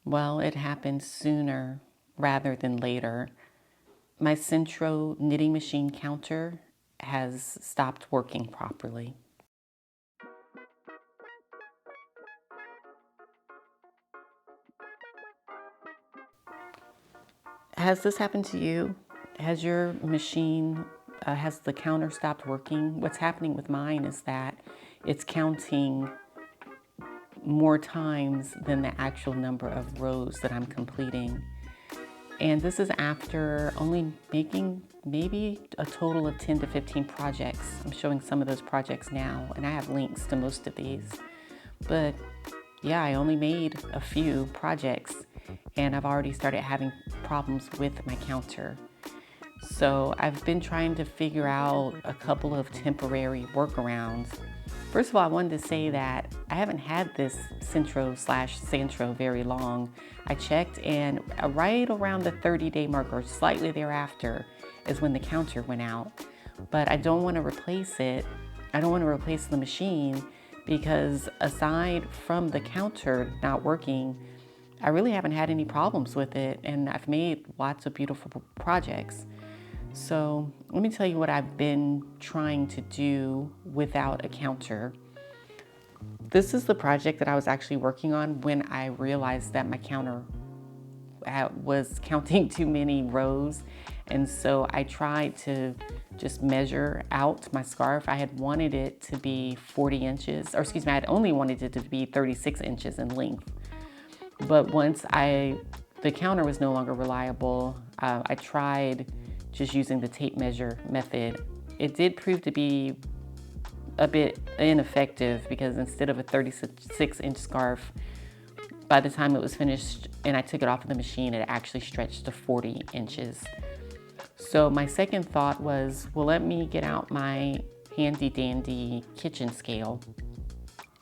Well, it happened sooner rather than later. My Sentro knitting machine counter has stopped working properly. Has this happened to you? Has your machine, has the counter stopped working? What's happening with mine is that it's counting more times than the actual number of rows that I'm completing. And this is after only making maybe a total of 10 to 15 projects. I'm showing some of those projects now, and I have links to most of these. But yeah, I only made a few projects, and I've already started having problems with my counter. So I've been trying to figure out a couple of temporary workarounds. First of all, I wanted to say that I haven't had this Sentro very long. I checked, and right around the 30-day mark or slightly thereafter is when the counter went out. But I don't want to replace it. I don't want to replace the machine because aside from the counter not working, I really haven't had any problems with it, and I've made lots of beautiful projects. So let me tell you what I've been trying to do without a counter. This is the project that I was actually working on when I realized that my counter was counting too many rows. And so I tried to just measure out my scarf. I had wanted it to be 40 inches, or excuse me, I had only wanted it to be 36 inches in length. But once the counter was no longer reliable, I tried just using the tape measure method. It did prove to be a bit ineffective because instead of a 36-inch scarf, by the time it was finished and I took it off of the machine, it actually stretched to 40 inches. So my second thought was, well, let me get out my handy dandy kitchen scale.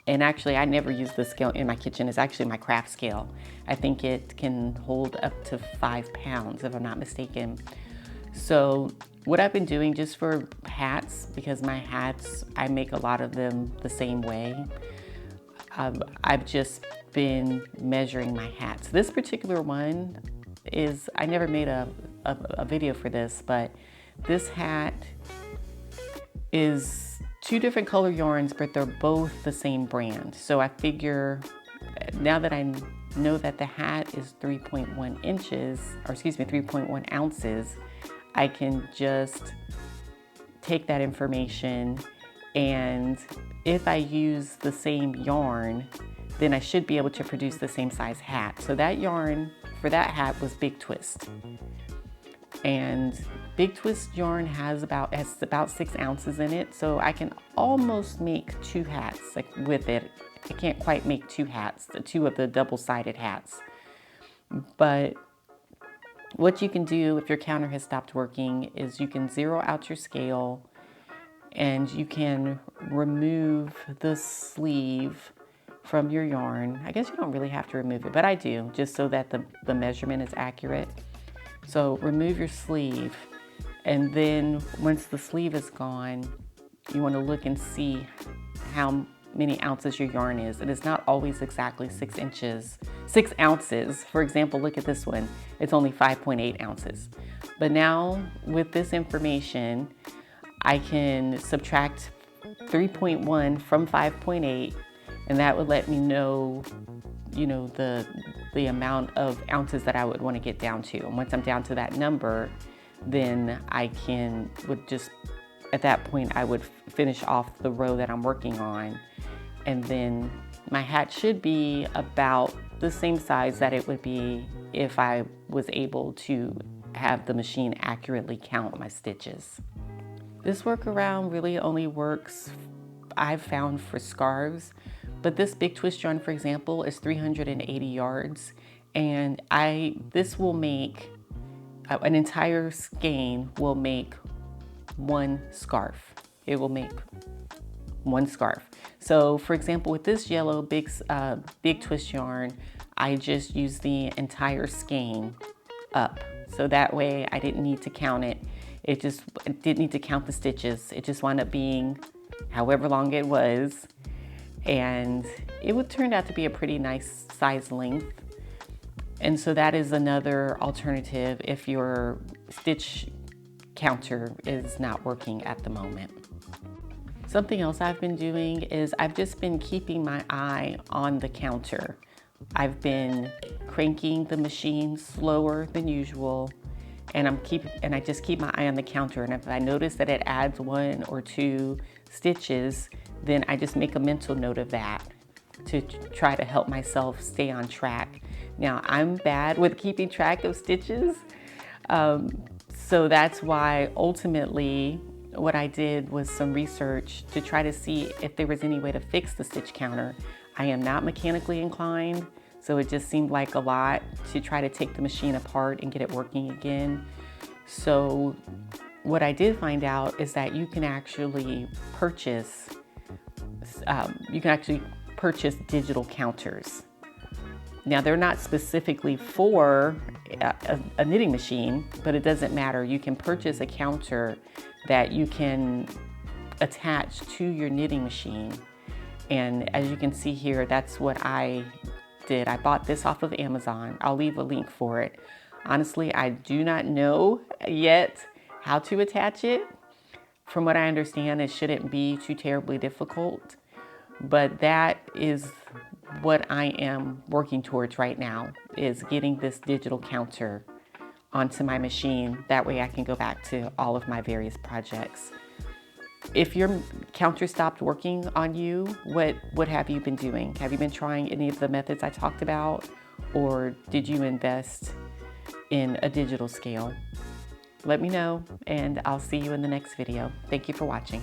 And actually, I never use this scale in my kitchen. It's actually my craft scale. I think it can hold up to 5 pounds, if I'm not mistaken. So what I've been doing just for hats, because my hats, I make a lot of them the same way. I've just been measuring my hats. This particular one is, I never made a video for this, but this hat is 2 different color yarns, but they're both the same brand. So I figure now that I know that the hat is 3.1 inches, or excuse me, 3.1 ounces, I can just take that information, and if I use the same yarn, then I should be able to produce the same size hat. So that yarn for that hat was Big Twist. And Big Twist yarn has about 6 ounces in it, so I can almost make 2 hats with it. I can't quite make 2 hats, 2 of the double-sided hats. But what you can do if your counter has stopped working is you can zero out your scale, and you can remove the sleeve from your yarn. I guess you don't really have to remove it, but I do, just so that the measurement is accurate. So remove your sleeve, and then once the sleeve is gone, you want to look and see how many ounces your yarn is. And it's not always exactly 6 ounces. For example, look at this one. It's only 5.8 ounces. But now with this information, I can subtract 3.1 from 5.8, and that would let me know, the amount of ounces that I would want to get down to. And once I'm down to that number, then at that point, I would finish off the row that I'm working on. And then my hat should be about the same size that it would be if I was able to have the machine accurately count my stitches. This workaround really only works, I've found, for scarves. But this Big Twist yarn, for example, is 380 yards, and this will make an entire skein will make 1 scarf. It will make 1 scarf. So, for example, with this yellow Big Twist yarn, I just used the entire skein up, so that way I didn't need to count it. It didn't need to count the stitches. It just wound up being however long it was. And it would turn out to be a pretty nice size length. And so that is another alternative if your stitch counter is not working at the moment. Something else I've been doing is I've just been keeping my eye on the counter. I've been cranking the machine slower than usual, and I just keep my eye on the counter. And if I notice that it adds 1 or 2 stitches, then I just make a mental note of that to try to help myself stay on track. Now, I'm bad with keeping track of stitches, so that's why ultimately what I did was some research to try to see if there was any way to fix the stitch counter. I am not mechanically inclined, so it just seemed like a lot to try to take the machine apart and get it working again. So what I did find out is that you can actually purchase digital counters. Now, they're not specifically for a knitting machine, but it doesn't matter. You can purchase a counter that you can attach to your knitting machine. And as you can see here, that's what I did. I bought this off of Amazon. I'll leave a link for it. Honestly, I do not know yet how to attach it. From what I understand, it shouldn't be too terribly difficult, but that is what I am working towards right now, is getting this digital counter onto my machine. That way I can go back to all of my various projects. If your counter stopped working on you, what have you been doing? Have you been trying any of the methods I talked about, or did you invest in a digital scale? Let me know, and I'll see you in the next video. Thank you for watching.